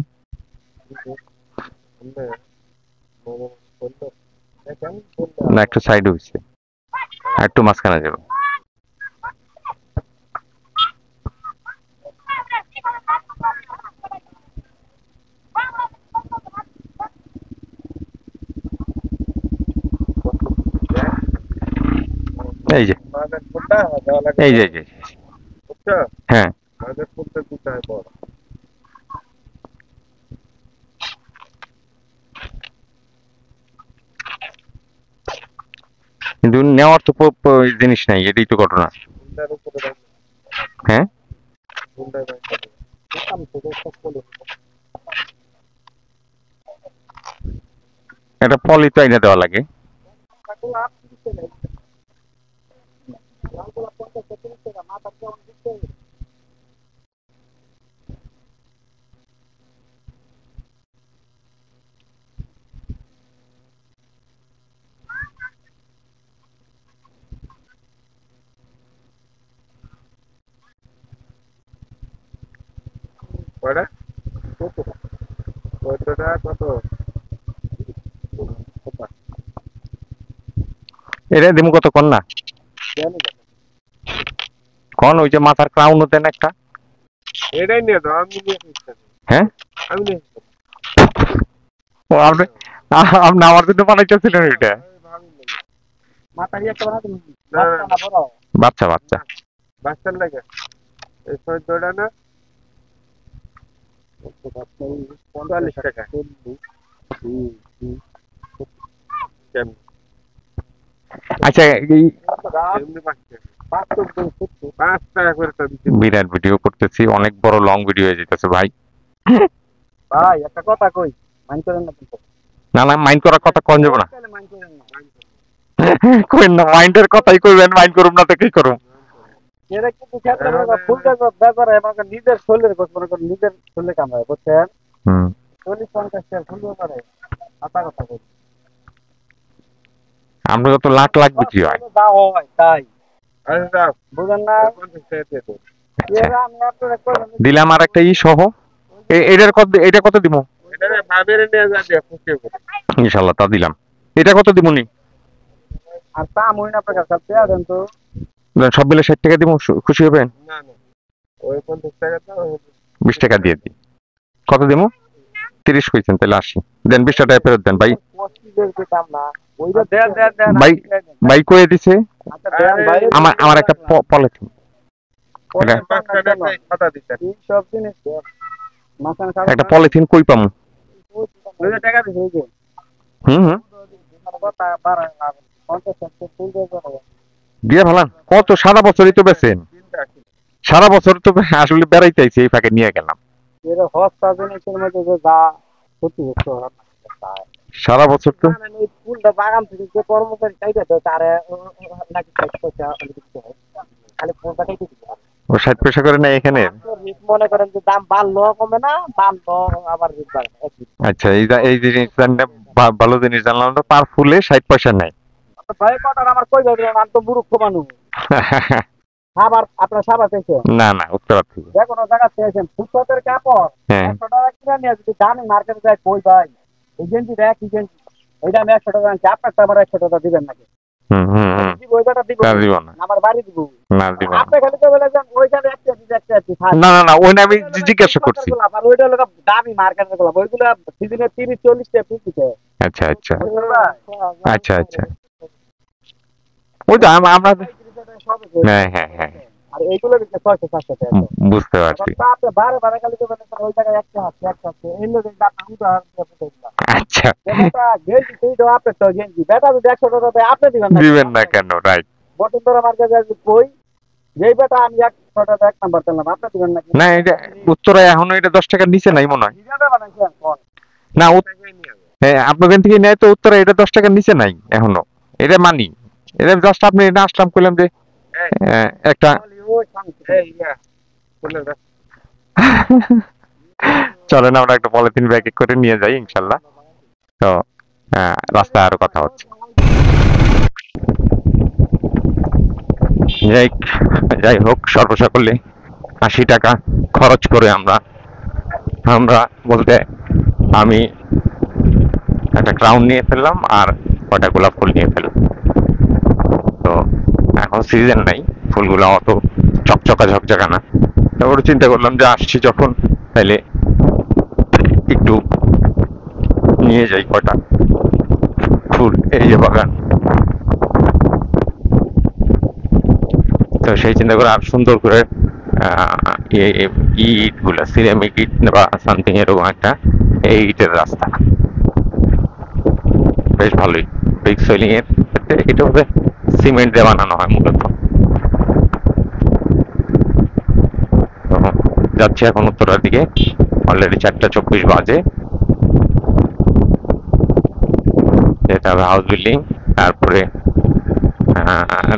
না একটু সাইড হয়েছে, আর একটু মাঝখানে যাবো। এই যে মাঝের ফুলটা দেওয়া লাগে। এই যে এই যে বুঝছো? হ্যাঁ মাঝের ফুলটা দিতে হয় বড়। কিন্তু নেওয়ার তো জিনিস নাই, এটাই তো ঘটনা। ফুলটার উপরে রাখবে, হ্যাঁ ফুলটা রাখবে। দোকান থেকে সব ফুল। এটা পলি তো এনে দেওয়া লাগে। কয়টা? 14 কত? এটা দিমু কত কন না কন, ওই যে মাথার ক্রাউনও দেন একটা। এটাই নিয়ে দাও, আমি নিয়ে আসছি। হ্যাঁ আমি নিয়ে আসছি। ও আপনি আপনি আমার জন্য বানাইতেছিলেন এটা? মাথায় একটা বানা তুমি। না বড়। বাচ্চা বাচ্চা বাচ্চার লাগে। এই 14টা না? 45 টাকা। কেমন? আচ্ছা এই এমনি পাচ্ছে। 5 টাকা করে তো দিচ্ছি। বিরাট ভিডিও করতেছি, অনেক বড় লং ভিডিও হয়ে যেতেছে ভাই। ভাই একটা কথা কই, মাইন্ড করেন না কিন্তু। না না মাইন্ড করার কথা কোন যাবো না, মাইন্ড করেন না। কইন না, মাইন্ডের কথাই কইবেন, মাইন্ড করুম না তো কি করুম। এরা কিন্তু ক্ষেত্রে ফুলটা ব্যাপারে আমাকে নিজের শরীরের কথা মনে করেন, নিজের শরীরে কামড়ায়, বুঝছেন? হুম 40-50 টাকা ফুল ব্যাপারে আতা কথা কই। আমরা তো লাখ লাখ বিক্রি হয়। দাও হয় তাই। আচ্ছা বুঝেন না? 50 টাকা দিয়ে দেব। এরা আমি আপনারা কইবেন দিলাম আর একটা ই সহ। এটার কত, এটা কত দিব? এটা ভাবের নিয়ে যাবে খুশি করে। ইনশাআল্লাহ তা দিলাম। এটা কত দিবনি? আর তা মইন আপনার কাছে দেন তো। সব মিলে 60 টাকা দিব, খুশি হবেন? না না ওই 50 টাকা তো 20 টাকা দিয়ে দিই। কত দিব? 30 কইছেন, তাহলে 80 দেন। 20 টাকা ফেরত দেন ভাই। দাম না ওইটা দেন ভাই ভাই কয়ে দিছে। আচ্ছা দেন ভাই। আমার একটা পলিথিন, এটা কথা দিতে এই সব জিনিস মাথায় খারাপ একটা পলিথিন কই পামু? টাকা দিছে এই যে হুম হুম কথা বাড়ায় না 50 টাকা ফুল দিয়ে করে দিয়ে ভালান। কত সারা বছরই তো বেচেন, সারা বছর তো আসলে বেড়াইতে আইছি, এই ফাঁকে নিয়ে গেলাম। এর হস্তা জিনিসের মধ্যে যে যা ক্ষতি হচ্ছে সারা বছর তো এই ফুলটা বাগান থেকে যে কর্মচারী চাইতে তো তারে নাকি খালি ফুলটা কেটে দিতে হবে। ও 60 পয়সা করে নেয় এখানে। মনে করেন যে দাম বাড়লো কমে না, বাড়লো আবার বাড়ে। আচ্ছা এই জিনিস জানলে ভালো জিনিস জানলাম তো, পার ফুলে 60 পয়সা নেয়। ভাই কথা আমার কই যাবে, আমি তো বুড়ো মানুষ। আবার আপনার সাবা চাইছে না না উত্তরা থেকে। যে কোনো জায়গা চেয়েছেন ফুটপাতের কাপড় হ্যাঁ 100 টাকা কিনে নিয়ে যদি দামি মার্কেটে যায় কই ভাই এই গেঞ্জিটা একই গেঞ্জি, ওইটা আমি 100 টাকা আনছি, আপনারটা আমার 100 টাকা দিবেন নাকি? হুম হুম হুম দিব ওইটা দিব না দিব না, আমার বাড়ি দিব না দিব না। আপনি খালি তো বলে যান ওইখানে একটা দিতে একটা দিতে না না না ওই না, আমি জিজ্ঞাসা করছি। আর ওইটা হলো দামি মার্কেটের গোলাপ, ওইগুলো সিজনে 30-40 টাকা পিস দিতে। আচ্ছা আচ্ছা আচ্ছা আচ্ছা ওই তো আমরা হ্যাঁ হ্যাঁ হ্যাঁ আর এইগুলো দিতে 600-700 টাকা। বুঝতে পারছি। আপনি বারে বারে খালি তো বলেন ওই জায়গায় একটা হাতে এই লোক আপনি উদাহরণ দিয়ে বুঝাইলাম। আচ্ছা বেটা গেঞ্জি সেইটা আপনি তো গেঞ্জি বেটা যদি 100 টাকা দেয় আপনি দিবেন না কেন? রাইট। বটুন্ধরা মার্কেটে যাই কই যেই বেটা আমি 100 টাকা 1 নাম্বার পেলাম আপনি দিবেন নাকি? না এটা উত্তরায় এখনো এটা 10 টাকার নিচে নাই মনে হয়। নিজেটা বানাইছেন কোন না হ্যাঁ আপনাদের থেকে নেয় তো উত্তরা, এটা 10 টাকার নিচে নাই এখনো, এটা মানি। এটা জাস্ট আপনি এটা আসলাম কইলাম যে একটা চলেন আমরা একটা পলিথিন ব্যাগে করে নিয়ে যাই ইনশাল্লাহ। তো রাস্তায় আরো কথা হচ্ছে। যাই যাই হোক, সর্বসাকল্যে 80 টাকা খরচ করে আমরা আমরা বলতে আমি একটা ক্রাউন নিয়ে ফেললাম আর কটা গোলাপ ফুল নিয়ে ফেললাম। তো এখন সিজন নাই, ফুলগুলো অত চকচকা ঝকঝকা না। তারপরে চিন্তা করলাম যে আসছি যখন, তাহলে একটু নিয়ে যাই কটা ফুল। এই যে বাগান, তো সেই চিন্তা করে আর সুন্দর করে ইট গুলা সিরামিক ইট বা সামথিং এরকম একটা এই ইটের রাস্তা, বেশ ভালোই। বিগ সোয়েলিং এর ক্ষেত্রে এটা হবে সিমেন্ট দিয়ে বানানো হয় মূলত। তো যাচ্ছি এখন উত্তরার দিকে, অলরেডি 4:24 বাজে। যেতে হবে হাউস বিল্ডিং, তারপরে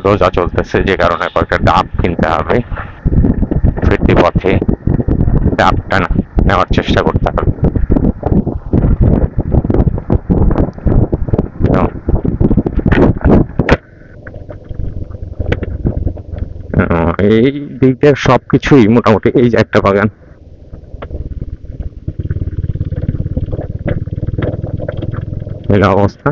রোজা চলতেছে যে কারণে কয়েকটা ডাব কিনতে হবে। ফিরতি পথে ডাবটা নেওয়ার চেষ্টা করতে হবে। এই দিক দিয়ে সবকিছুই মোটামুটি, এই যে একটা বাগান, এই অবস্থা।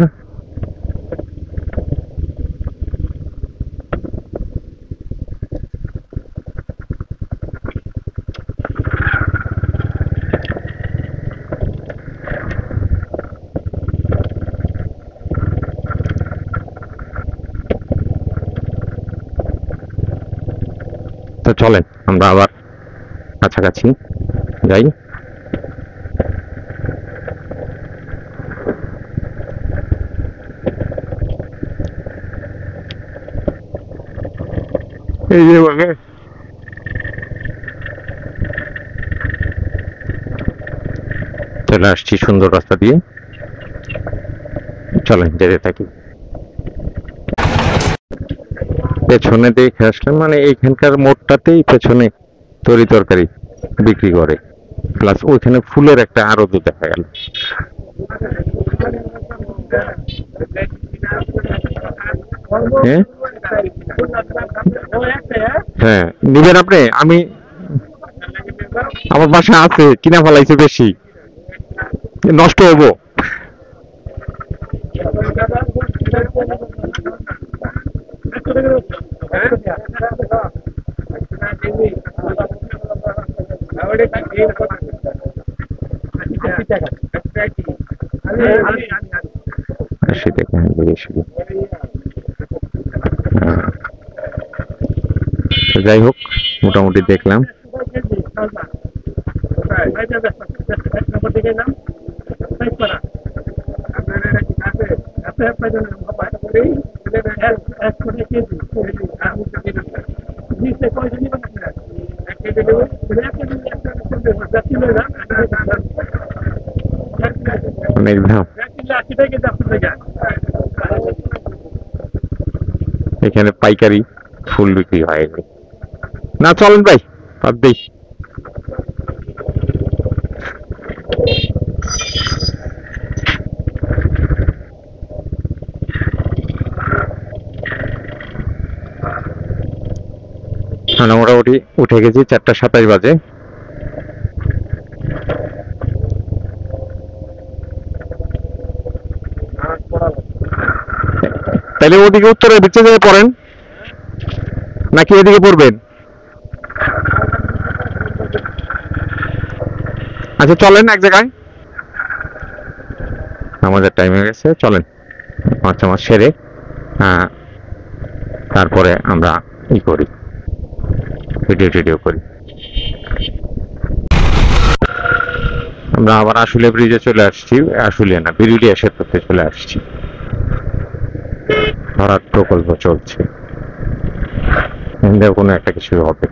তো চলেন আমরা আবার কাছাকাছি যাই। এই যে বাগান, চলে আসছি সুন্দর রাস্তা দিয়ে, চলেন যেতে থাকি। পেছনে দেখে আসলাম, মানে এইখানকার মোড়টাতেই পেছনে তরি তরকারি বিক্রি করে, প্লাস ওইখানে ফুলের একটা আড়ত দেখা গেল। হ্যাঁ হ্যাঁ, নিবেন আপনি? আমি আমার বাসা আছে, কিনা ফেলাইছে বেশি, নষ্ট হবো। যাই হোক, মোটামুটি দেখলাম। অনেক দাম এখানে, পাইকারি ফুল বিক্রি হয় না। চলেন ভাই, বাদ দেই। মোটামুটি উঠে গেছি, 4:27 বাজে। তাহলে ওদিকে উত্তরের বিচে যেয়ে পড়েন নাকি এদিকে পড়বেন? আচ্ছা চলেন এক জায়গায়, আমাদের টাইম হয়ে গেছে, চলেন মাছ সেরে তারপরে আমরা করি, ভিডিও করি। আমরা আবার আশুলিয়া ব্রিজে চলে আসছি, আশুলিয়া না, বিরুলিয়া সেতুতে চলে আসছি। ভরাট প্রকল্প চলছে, কোনো একটা কিছু হবে।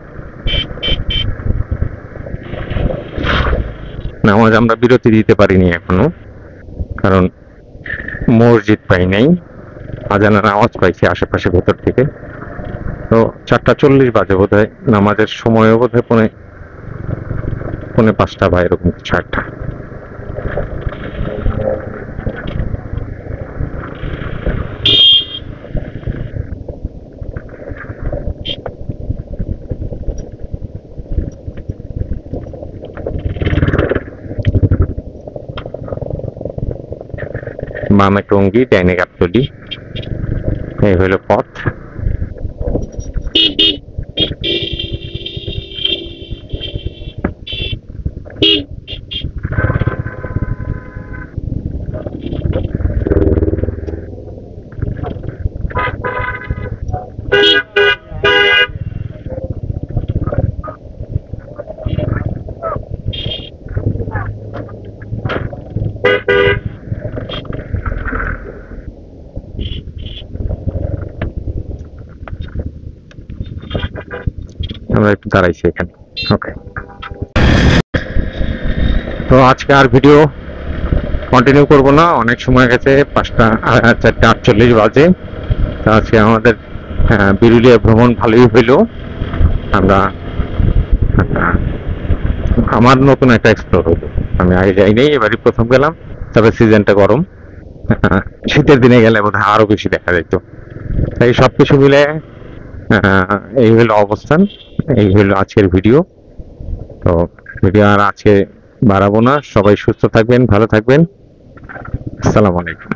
নামাজ আমরা বিরতি দিতে পারিনি এখনো, কারণ মসজিদ পাই নাই। আজানের আওয়াজ পাইছি আশেপাশে ভেতর থেকে। তো 4:40 বাজে বোধ হয়, নামাজের সময়ও বোধ হয় 4:45 বা এরকম কিছু একটা। বামে টঙ্গী, ডাইনে গাবতলী। এই হলো পথ। আমরা একটু দাঁড়াইছি এখানে। ওকে, তো আজকে আর ভিডিও কন্টিনিউ করব না, অনেক সময় গেছে, 4:48 বাজে। তো আজকে আমাদের বিরুলিয়া ভ্রমণ ভালোই হইল। আমরা আমার নতুন একটা এক্সপ্লোর হলো, আমি আগে যাইনি, এবারই প্রথম গেলাম। তবে সিজনটা গরম, শীতের দিনে গেলে বোধহয় আরো বেশি দেখা যেত। তাই সবকিছু মিলে এই হলো অবস্থান, এই হলো আজকের ভিডিও। তো ভিডিও আর আজকে বাড়াবো না, সবাই সুস্থ থাকবেন, ভালো থাকবেন। আসসালামু আলাইকুম।